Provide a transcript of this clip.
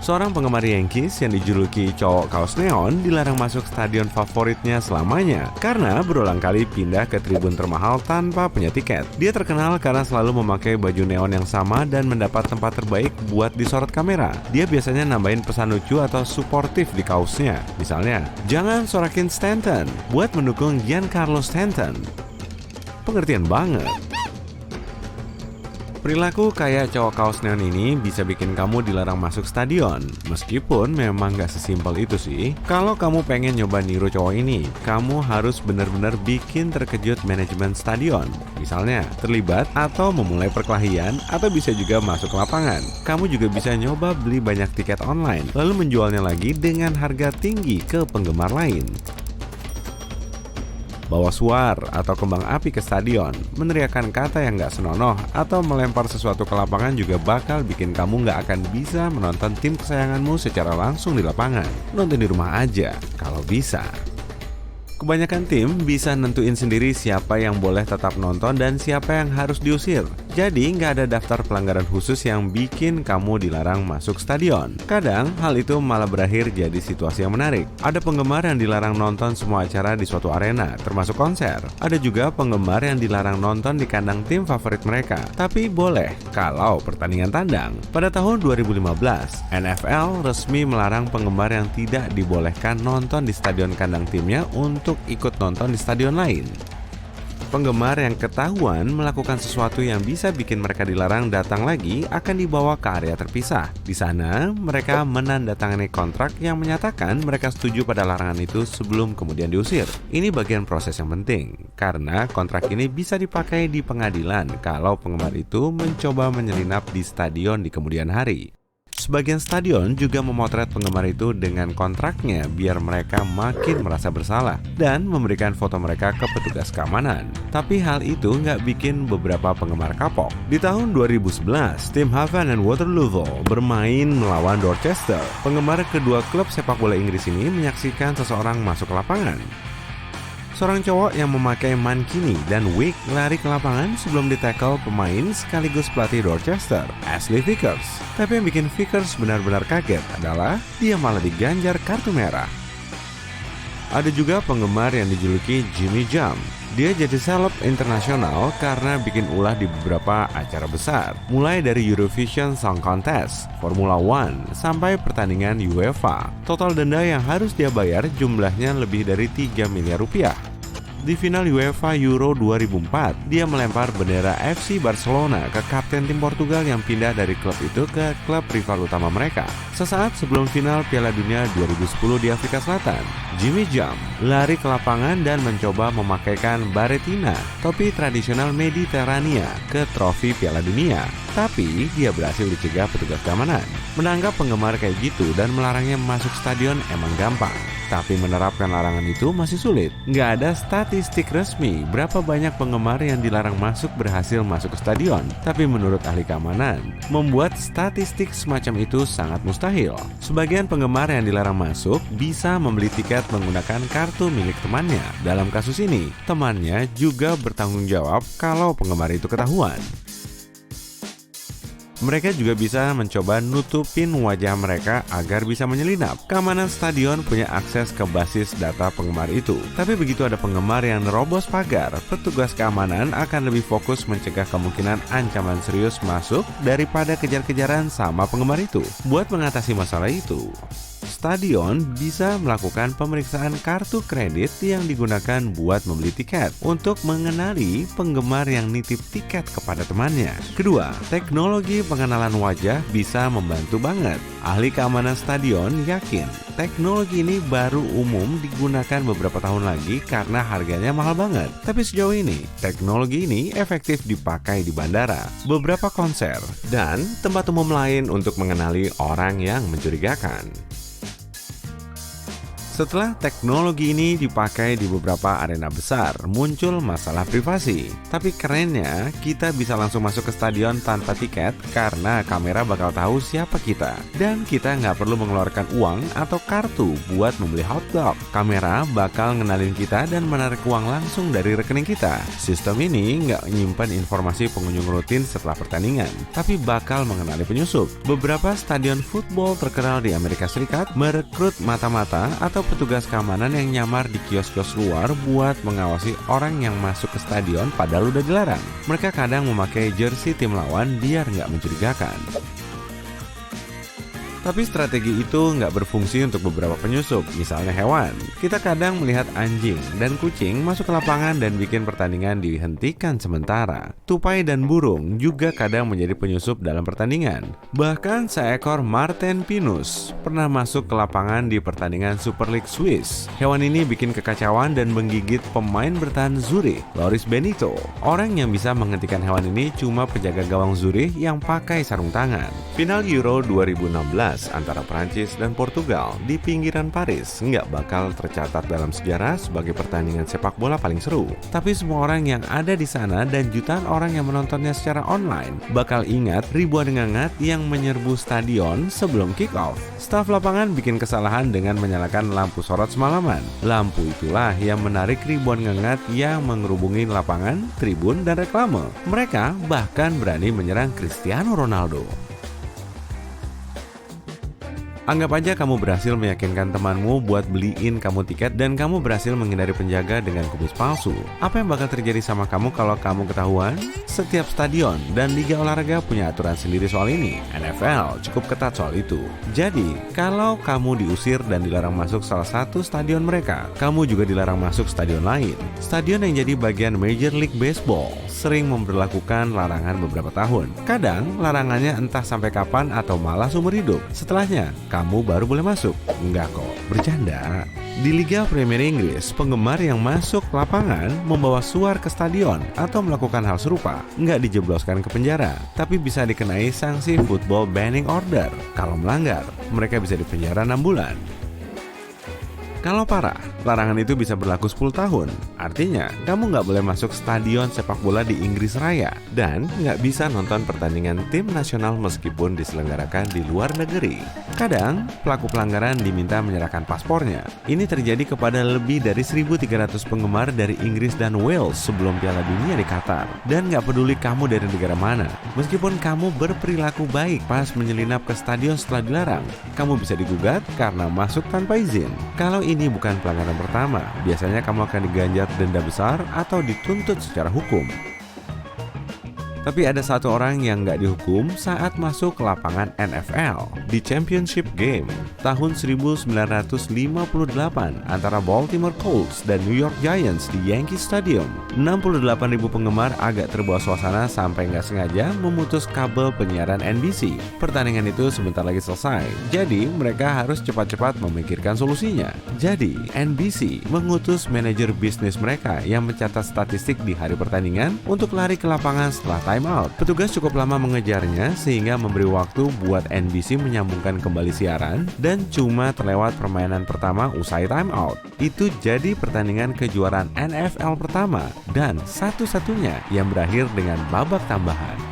Seorang penggemar Yankees yang dijuluki cowok kaos neon dilarang masuk stadion favoritnya selamanya karena berulang kali pindah ke tribun termahal tanpa punya tiket. Dia terkenal karena selalu memakai baju neon yang sama dan mendapat tempat terbaik buat disorot kamera. Dia biasanya nambahin pesan lucu atau suportif di kaosnya. Misalnya, jangan sorakin Stanton buat mendukung Giancarlo Stanton. Pengertian banget. Perilaku kayak cowok kaos neon ini bisa bikin kamu dilarang masuk stadion. Meskipun memang gak sesimpel itu sih. Kalau kamu pengen nyoba niru cowok ini, kamu harus benar-benar bikin terkejut manajemen stadion. Misalnya, terlibat atau memulai perkelahian, atau bisa juga masuk ke lapangan. Kamu juga bisa nyoba beli banyak tiket online, lalu menjualnya lagi dengan harga tinggi ke penggemar lain. Bawa suar atau kembang api ke stadion, meneriakkan kata yang gak senonoh, atau melempar sesuatu ke lapangan juga bakal bikin kamu gak akan bisa menonton tim kesayanganmu secara langsung di lapangan. Nonton di rumah aja, kalau bisa. Kebanyakan tim bisa nentuin sendiri siapa yang boleh tetap nonton dan siapa yang harus diusir. Jadi nggak ada daftar pelanggaran khusus yang bikin kamu dilarang masuk stadion. Kadang hal itu malah berakhir jadi situasi yang menarik. Ada penggemar yang dilarang nonton semua acara di suatu arena, termasuk konser. Ada juga penggemar yang dilarang nonton di kandang tim favorit mereka, tapi boleh kalau pertandingan tandang. Pada tahun 2015, NFL resmi melarang penggemar yang tidak dibolehkan nonton di stadion kandang timnya untuk ikut nonton di stadion lain. Penggemar yang ketahuan melakukan sesuatu yang bisa bikin mereka dilarang datang lagi akan dibawa ke area terpisah. Di sana, mereka menandatangani kontrak yang menyatakan mereka setuju pada larangan itu sebelum kemudian diusir. Ini bagian proses yang penting, karena kontrak ini bisa dipakai di pengadilan kalau penggemar itu mencoba menyelinap di stadion di kemudian hari. Sebagian stadion juga memotret penggemar itu dengan kontraknya biar mereka makin merasa bersalah dan memberikan foto mereka ke petugas keamanan. Tapi hal itu nggak bikin beberapa penggemar kapok. Di tahun 2011, tim Havant and Waterloo bermain melawan Dorchester. Penggemar kedua klub sepak bola Inggris ini menyaksikan seseorang masuk ke lapangan. Seorang cowok yang memakai mankini dan wig lari ke lapangan sebelum ditackle pemain sekaligus pelatih Dorchester, Ashley Vickers. Tapi yang bikin Vickers benar-benar kaget adalah dia malah diganjar kartu merah. Ada juga penggemar yang dijuluki Jimmy Jam. Dia jadi seleb internasional karena bikin ulah di beberapa acara besar, mulai dari Eurovision Song Contest, Formula One, sampai pertandingan UEFA. Total denda yang harus dia bayar jumlahnya lebih dari 3 miliar rupiah. Di final UEFA Euro 2004, dia melempar bendera FC Barcelona ke kapten tim Portugal yang pindah dari klub itu ke klub rival utama mereka. Sesaat sebelum final Piala Dunia 2010 di Afrika Selatan, Jimmy Jam lari ke lapangan dan mencoba memakaikan baretina, topi tradisional Mediterania, ke trofi Piala Dunia. Tapi dia berhasil dicegah petugas keamanan. Menanggap penggemar kayak gitu dan melarangnya masuk stadion emang gampang. Tapi menerapkan larangan itu masih sulit. Nggak ada statistik resmi berapa banyak penggemar yang dilarang masuk berhasil masuk ke stadion. Tapi menurut ahli keamanan, membuat statistik semacam itu sangat mustahil. Sebagian penggemar yang dilarang masuk bisa membeli tiket menggunakan kartu milik temannya. Dalam kasus ini, temannya juga bertanggung jawab kalau penggemar itu ketahuan. Mereka juga bisa mencoba nutupin wajah mereka agar bisa menyelinap. Keamanan stadion punya akses ke basis data penggemar itu. Tapi begitu ada penggemar yang nerobos pagar, petugas keamanan akan lebih fokus mencegah kemungkinan ancaman serius masuk daripada kejar-kejaran sama penggemar itu. Buat mengatasi masalah itu, stadion bisa melakukan pemeriksaan kartu kredit yang digunakan buat membeli tiket untuk mengenali penggemar yang nitip tiket kepada temannya. Kedua, teknologi pengenalan wajah bisa membantu banget. Ahli keamanan stadion yakin teknologi ini baru umum digunakan beberapa tahun lagi karena harganya mahal banget. Tapi sejauh ini, teknologi ini efektif dipakai di bandara, beberapa konser, dan tempat umum lain untuk mengenali orang yang mencurigakan. Setelah teknologi ini dipakai di beberapa arena besar, muncul masalah privasi. Tapi kerennya, kita bisa langsung masuk ke stadion tanpa tiket karena kamera bakal tahu siapa kita. Dan kita nggak perlu mengeluarkan uang atau kartu buat membeli hotdog. Kamera bakal ngenalin kita dan menarik uang langsung dari rekening kita. Sistem ini nggak nyimpan informasi pengunjung rutin setelah pertandingan, tapi bakal mengenali penyusup. Beberapa stadion football terkenal di Amerika Serikat merekrut mata-mata atau petugas keamanan yang nyamar di kios-kios luar buat mengawasi orang yang masuk ke stadion padahal udah dilarang. Mereka kadang memakai jersey tim lawan biar nggak mencurigakan. Tapi strategi itu nggak berfungsi untuk beberapa penyusup, misalnya hewan. Kita kadang melihat anjing dan kucing masuk ke lapangan dan bikin pertandingan dihentikan sementara. Tupai dan burung juga kadang menjadi penyusup dalam pertandingan. Bahkan seekor Marten Pinus pernah masuk ke lapangan di pertandingan Super League Swiss. Hewan ini bikin kekacauan dan menggigit pemain bertahan Zurich, Loris Benito. Orang yang bisa menghentikan hewan ini cuma penjaga gawang Zurich yang pakai sarung tangan. Final Euro 2016 antara Prancis dan Portugal di pinggiran Paris nggak bakal tercatat dalam sejarah sebagai pertandingan sepak bola paling seru. Tapi semua orang yang ada di sana dan jutaan orang yang menontonnya secara online bakal ingat ribuan ngengat yang menyerbu stadion sebelum kick-off. Staf lapangan bikin kesalahan dengan menyalakan lampu sorot semalaman. Lampu itulah yang menarik ribuan ngengat yang mengerubungi lapangan, tribun, dan reklame. Mereka bahkan berani menyerang Cristiano Ronaldo. Anggap aja kamu berhasil meyakinkan temanmu buat beliin kamu tiket dan kamu berhasil menghindari penjaga dengan kubis palsu. Apa yang bakal terjadi sama kamu kalau kamu ketahuan? Setiap stadion dan liga olahraga punya aturan sendiri soal ini. NFL cukup ketat soal itu. Jadi, kalau kamu diusir dan dilarang masuk salah satu stadion mereka, kamu juga dilarang masuk stadion lain. Stadion yang jadi bagian Major League Baseball sering memberlakukan larangan beberapa tahun. Kadang larangannya entah sampai kapan atau malah seumur hidup. Setelahnya, kamu baru boleh masuk. Enggak kok, bercanda. Di Liga Premier Inggris, penggemar yang masuk lapangan membawa suar ke stadion atau melakukan hal serupa nggak dijebloskan ke penjara, tapi bisa dikenai sanksi football banning order. Kalau melanggar, mereka bisa dipenjara 6 bulan. Kalau parah, larangan itu bisa berlaku 10 tahun. Artinya, kamu nggak boleh masuk stadion sepak bola di Inggris Raya dan nggak bisa nonton pertandingan tim nasional meskipun diselenggarakan di luar negeri. Kadang, pelaku pelanggaran diminta menyerahkan paspornya. Ini terjadi kepada lebih dari 1.300 penggemar dari Inggris dan Wales sebelum Piala Dunia di Qatar. Dan nggak peduli kamu dari negara mana, meskipun kamu berperilaku baik pas menyelinap ke stadion setelah dilarang, kamu bisa digugat karena masuk tanpa izin. Kalau ini bukan pelanggaran pertama, biasanya kamu akan diganjar denda besar atau dituntut secara hukum. Tapi ada satu orang yang nggak dihukum saat masuk ke lapangan NFL di Championship Game tahun 1958 antara Baltimore Colts dan New York Giants di Yankee Stadium. 68.000 penggemar agak terbawa suasana sampai nggak sengaja memutus kabel penyiaran NBC. Pertandingan itu sebentar lagi selesai, jadi mereka harus cepat-cepat memikirkan solusinya. Jadi NBC mengutus manajer bisnis mereka yang mencatat statistik di hari pertandingan untuk lari ke lapangan setelah time out. Petugas cukup lama mengejarnya sehingga memberi waktu buat NBC menyambungkan kembali siaran dan cuma terlewat permainan pertama usai time out. Itu jadi pertandingan kejuaraan NFL pertama dan satu-satunya yang berakhir dengan babak tambahan.